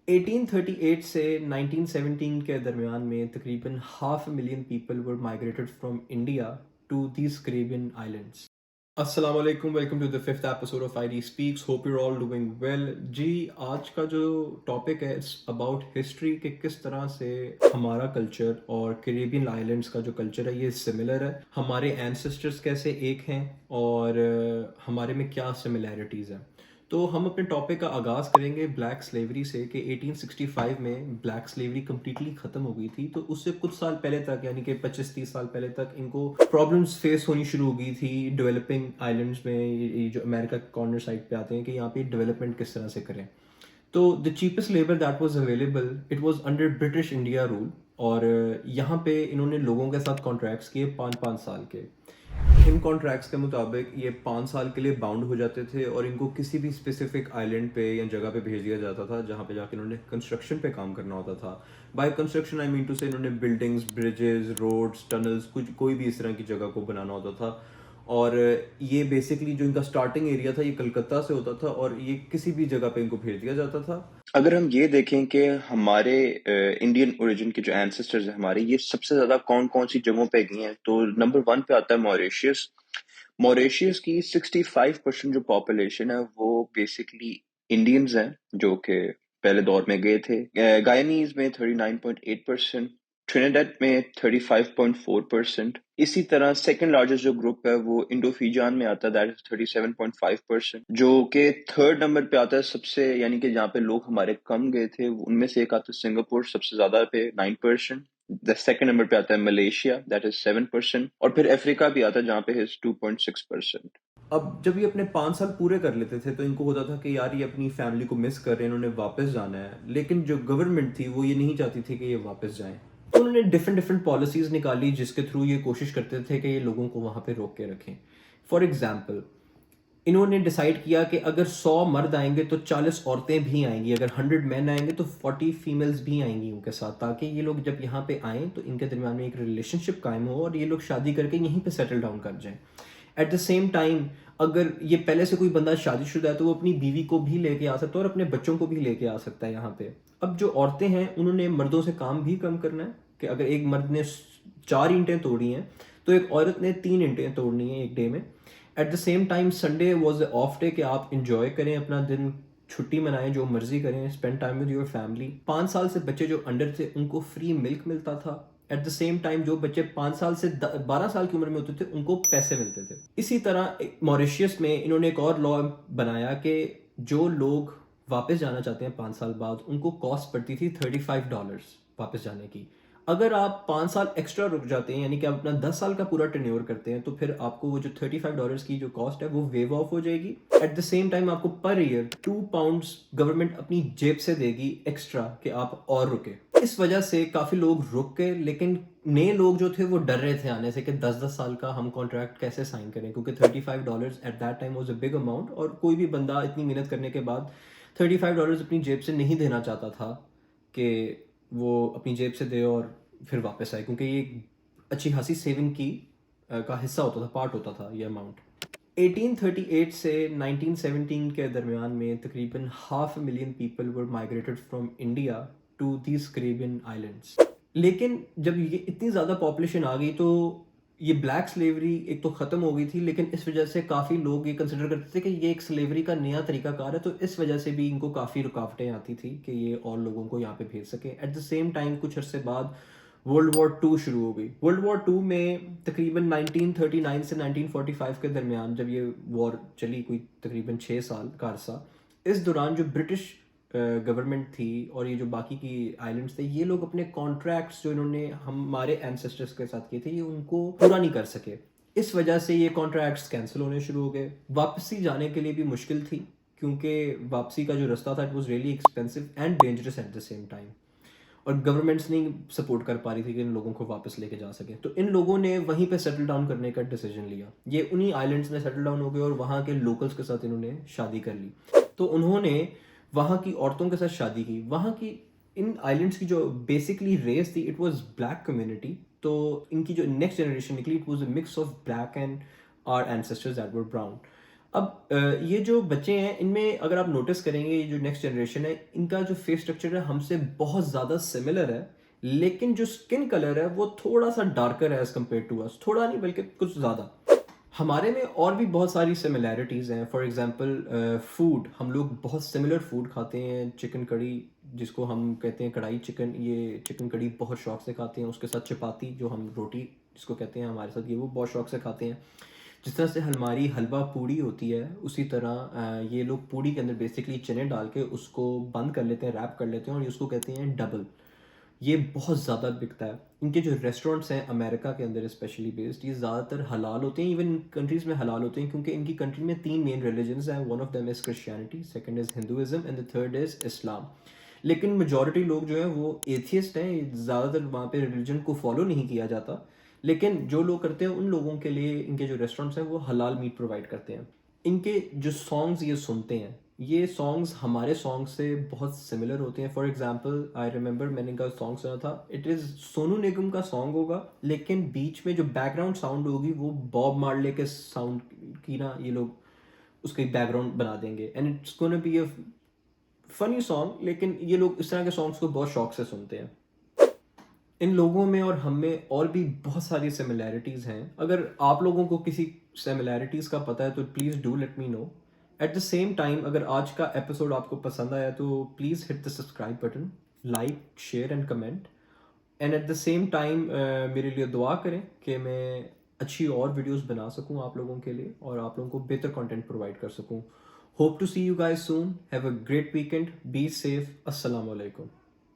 1838 से 1917 के दरमियान में तकरीबन half million people were migrated from India to these Caribbean islands. अस्सलाम वालेकुम, welcome to the fifth episode of ID speaks. Hope you all doing well. जी, आज का जो टॉपिक है इट्स अबाउट हिस्ट्री कि किस तरह से हमारा कल्चर और कैरेबियन आइलैंड्स का जो कल्चर है ये सिमिलर है, हमारे एंसेस्टर्स कैसे एक हैं और हमारे में क्या सिमिलैरिटीज़ हैं। तो हम अपने टॉपिक का आगाज़ करेंगे ब्लैक स्लेवरी से कि 1865 में ब्लैक स्लेवरी कम्प्लीटली ख़त्म हो गई थी। तो उससे कुछ साल पहले तक, यानी कि 25-30 साल पहले तक, इनको प्रॉब्लम्स फेस होनी शुरू हो गई थी डेवलपिंग आइलैंड्स में। ये जो अमेरिका कॉर्नर साइड पे आते हैं कि यहाँ पे डेवलपमेंट किस तरह से करें। तो the cheapest labour that was available it was under British India rule. और यहाँ पे इन्होंने लोगों के साथ कॉन्ट्रैक्ट्स किए 5-5 साल के। इन कॉन्ट्रैक्ट्स के मुताबिक ये 5 साल के लिए बाउंड हो जाते थे और इनको किसी भी स्पेसिफिक आइलैंड पे या जगह पे भेज दिया जाता था जहाँ पे जाके इन्होंने कंस्ट्रक्शन पे काम करना होता था। By construction I mean to say इन्होंने बिल्डिंग्स, ब्रिजेस, रोड्स, टनल्स, कुछ कोई भी इस तरह की जगह को बनाना होता था। और ये बेसिकली जो इनका स्टार्टिंग एरिया था ये कलकत्ता से होता था और ये किसी भी जगह पे इनको भेज दिया जाता था। अगर हम ये देखें कि हमारे इंडियन ओरिजिन के जो एंसेस्टर्स हैं हमारे, ये सबसे ज्यादा कौन कौन सी जगहों पे गए हैं, तो नंबर 1 पे आता है मॉरिशियस। मॉरिशियस की 65% जो पॉपुलेशन है वो बेसिकली इंडियंस हैं, जो कि पहले दौर में गए थे। गायनीज में 39.8%, ट्रिनिडेड में 35.4%। इसी तरह सेकंड लार्जेस्ट जो ग्रुप है वो इंडोफिजान में आता है, दैट इज 37.5%, जो कि थर्ड नंबर पे आता है सबसे, यानी कि जहाँ पे लोग हमारे कम गए थे उनमें से एक आता है सिंगापुर, सबसे ज्यादा पे 9%। द सेकंड नंबर पे आता है मलेशिया, दैट इज 7%, और फिर अफ्रीका भी आता है जहाँ पे है 2.6%। अब जब ये अपने 5 साल पूरे कर लेते थे तो इनको होता था कि यार ये अपनी फैमिली को मिस कर रहे हैं, इन्होंने वापस जाना है। लेकिन जो गवर्नमेंट थी वो ये नहीं चाहती थी कि ये वापस जाएं। तो उन्होंने डिफरेंट डिफरेंट पॉलिसीज़ निकाली जिसके थ्रू ये कोशिश करते थे कि ये लोगों को वहाँ पे रोक के रखें। फॉर एग्जाम्पल, इन्होंने डिसाइड किया कि अगर 100 मर्द आएंगे तो 40 औरतें भी आएंगी, अगर 100 मैन आएंगे तो 40 फीमेल्स भी आएंगी उनके साथ, ताकि ये लोग जब यहाँ पे आएँ तो इनके दरमियान में एक रिलेशनशिप कायम हो और ये लोग शादी करके यहीं पे सेटल डाउन कर जाएं। एट द सेम टाइम, अगर ये पहले से कोई बंदा शादीशुदा है तो वो अपनी बीवी को भी लेके आ सकता है और अपने बच्चों को भी लेके आ सकता है यहाँ पे। अब जो औरतें हैं उन्होंने मर्दों से काम भी कम करना है कि अगर एक मर्द ने 4 ईंटें तोड़ी हैं तो एक औरत ने 3 ईंटें तोड़नी है एक डे में। At the same time Sunday was of day कि आप इंजॉय करें अपना दिन, छुट्टी मनाएं, जो मर्जी करें, spend time with your family. 5 साल से बच्चे जो अंडर थे उनको फ्री मिल्क मिलता था। एट द सेम टाइम जो बच्चे 5 साल से 12 साल की उम्र में होते थे उनको पैसे मिलते थे। इसी तरह मॉरिशियस में इन्होंने एक और लॉ बनाया कि जो लोग वापस जाना चाहते हैं 5 साल बाद उनको कॉस्ट पड़ती थी $35 वापस जाने की। अगर आप 5 साल एक्स्ट्रा रुक जाते हैं, यानी कि आप अपना 10 साल का पूरा टेन्योर करते हैं, तो फिर आपको वो जो $35 की जो कॉस्ट है वो वेव ऑफ हो जाएगी। एट द सेम टाइम आपको पर ईयर £2 गवर्नमेंट अपनी जेब से देगी एक्स्ट्रा कि आप और रुके। इस वजह से काफ़ी लोग रुक गए, लेकिन नए लोग जो थे वो डर रहे थे आने से कि 10-10 साल का हम कॉन्ट्रैक्ट कैसे साइन करें, क्योंकि $35 at that time was a big amount और कोई भी बंदा इतनी मेहनत करने के बाद $35 अपनी जेब से नहीं देना चाहता था कि वो अपनी जेब से दे और फिर वापस आए, क्योंकि ये एक अच्छी खासी सेविंग की का हिस्सा होता था, पार्ट होता था ये अमाउंट। 1838 से 1917 के दरमियान में तकरीबन half million people were migrated from India to these Caribbean islands. लेकिन जब ये इतनी ज़्यादा पॉपुलेशन आ गई तो ये ब्लैक स्लेवरी एक तो ख़त्म हो गई थी, लेकिन इस वजह से काफ़ी लोग ये कंसिडर करते थे कि ये एक स्लेवरी का नया तरीकाकार है, तो इस वजह से भी इनको काफ़ी रुकावटें आती थी कि ये और लोगों को यहाँ पे भेज सके। एट द सेम टाइम कुछ अरसे बाद वर्ल्ड वॉर टू शुरू हो गई। वर्ल्ड वॉर टू में तकरीबन 1939 से 1945 के दरमियान जब ये वॉर चली, कोई तकरीबन 6 साल का अरसा, इस दौरान जो ब्रिटिश गवर्नमेंट थी और ये जो बाकी की आइलैंड्स थे, ये लोग अपने कॉन्ट्रैक्ट्स जो इन्होंने हमारे एंसेस्टर्स के साथ किए थे ये उनको पूरा नहीं कर सके। इस वजह से ये कॉन्ट्रैक्ट्स कैंसिल होने शुरू हो गए। वापसी जाने के लिए भी मुश्किल थी, क्योंकि वापसी का जो रास्ता था it was really expensive and dangerous at the same time, और गवर्नमेंट्स नहीं सपोर्ट कर पा रही थी कि इन लोगों को वापस लेके जा सके। तो इन लोगों ने वहीं पे सेटल डाउन करने का डिसीजन लिया। ये उन्हीं आइलैंड्स में सेटल डाउन हो गए और वहाँ के लोकल्स के साथ इन्होंने शादी कर ली। तो उन्होंने वहाँ की औरतों के साथ शादी की। वहाँ की इन आइलैंड्स की जो बेसिकली रेस थी इट वाज ब्लैक कम्युनिटी। तो इनकी जो नेक्स्ट जनरेशन निकली it was a mix of black and our ancestors that were brown. اب یہ جو بچے ہیں ان میں اگر آپ نوٹس کریں گے، یہ جو نیکسٹ جنریشن ہے ان کا جو فیس اسٹرکچر ہے ہم سے بہت زیادہ سملر ہے، لیکن جو اسکن کلر ہے وہ تھوڑا سا ڈارکر ہے ایز کمپیئر ٹو اس، تھوڑا نہیں بلکہ کچھ زیادہ۔ ہمارے میں اور بھی بہت ساری سملیرٹیز ہیں، فار ایگزامپل فوڈ، ہم لوگ بہت سملر فوڈ کھاتے ہیں، چکن کڑی جس کو ہم کہتے ہیں کڑھائی چکن، یہ چکن کڑی بہت شوق سے کھاتے ہیں، اس کے ساتھ چپاتی جو ہم روٹی جس کو کہتے ہیں ہمارے ساتھ، یہ وہ بہت شوق سے کھاتے ہیں۔ جس طرح سے ہماری حلوہ پوڑی ہوتی ہے اسی طرح یہ لوگ پوڑی کے اندر بیسکلی چنے ڈال کے اس کو بند کر لیتے ہیں، ریپ کر لیتے ہیں اور اس کو کہتے ہیں ڈبل۔ یہ بہت زیادہ بکتا ہے۔ ان کے جو ریسٹورنٹس ہیں امریکہ کے اندر اسپیشلی بیسڈ، یہ زیادہ تر حلال ہوتے ہیں، ایون کنٹریز میں حلال ہوتے ہیں کیونکہ ان کی کنٹری میں 3 مین ریلیجنز ہیں، one of them is Christianity, second is Hinduism and the third is Islam. لیکن میجورٹی لوگ جو ہیں وہ ایتھیسٹ ہیں، زیادہ تر وہاں پہ ریلیجن کو فالو نہیں کیا جاتا، لیکن جو لوگ کرتے ہیں ان لوگوں کے لیے ان کے جو ریسٹورنٹس ہیں وہ حلال میٹ پرووائڈ کرتے ہیں۔ ان کے جو سانگز یہ سنتے ہیں، یہ سانگز ہمارے سانگ سے بہت سملر ہوتے ہیں۔ فار ایگزامپل آئی ریمبر میں نے کا سانگ سنا تھا، اٹ از سونو نگم کا سانگ ہوگا، لیکن بیچ میں جو بیک گراؤنڈ ساؤنڈ ہوگی وہ باب مارلے کے ساؤنڈ کی نا، یہ لوگ اس کی بیک گراؤنڈ بنا دیں گے، اینڈ اٹس گونا بی اے فنی سانگ، لیکن یہ لوگ اس طرح کے سانگس کو بہت شوق سے سنتے ہیں۔ ان لوگوں میں اور ہم میں اور بھی بہت ساری سملیرٹیز ہیں، اگر آپ لوگوں کو کسی سملیرٹیز کا پتہ ہے تو please do let me know. At the same time اگر آج کا ایپیسوڈ آپ کو پسند آیا تو please hit the subscribe button, like share and comment, and at the same time میرے لیے دعا کریں کہ میں اچھی اور ویڈیوز بنا سکوں آپ لوگوں کے لیے اور آپ لوگوں کو بہتر کنٹینٹ پرووائڈ کر سکوں۔ Hope to see you guys soon, have a great weekend, be safe, السلام علیکم۔